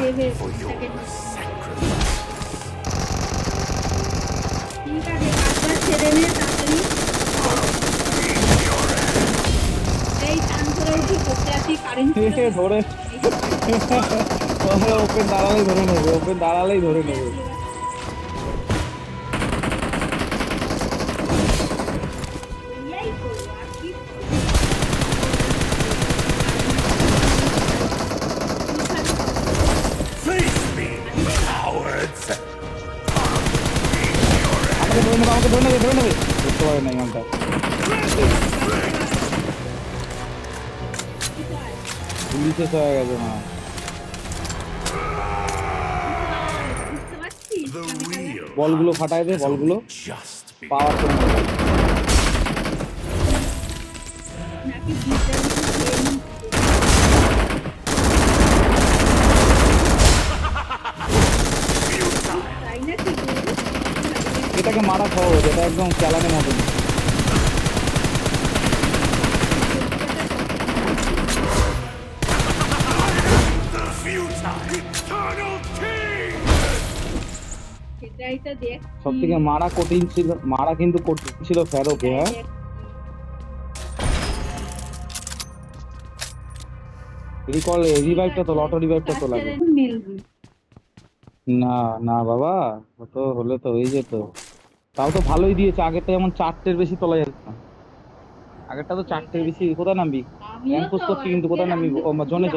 দেবে for your তাকে sacrifice. ঠিক আছে কাজটা ছেড়ে নে তাড়াতাড়ি এই টান করে উঠে বসে আছি কারেন্ট ধরে ওপেন দাঁড়ালেই ধরে নেবে, ওপেন দাঁড়ালেই ধরে নেবে। এই করবো আর কি Face me, cowards! আমাকে ধরে নেবে, ধরে নেবে। বুঝতে পারে না ইমানটা। পুলিশে হয়ে গেছে না। বুঝতে পারছি The real বলগুলো ফাটায় দে, বলগুলো just begun. পাওয়ার জন্য। নাকি বিদ্যা তাই না কি এটাকে মারা সহজ, এটা একদম চালানের মতন। The futile, eternal king! সেটাই তো দেখ সব থেকে মারা কঠিন ছিল, মারা কিন্তু কঠিন ছিল ফেরোকে। হ্যাঁ রিকল রিভাইভটা তো লটো রিভাইভটা তো লাগে মিলবে না। না বাবা, তো হলে তো হয়ে যেত। তাও তো ভালোই দিয়েছে, আগেরটা যেমন 4টের বেশি তোলা যেত না। আগেরটা তো 4টের বেশি। কোথায় নামবি? আমিও র্যাঙ্ক পোস্ট তো করছি কিন্তু কোথায় নামবি? ও জোনে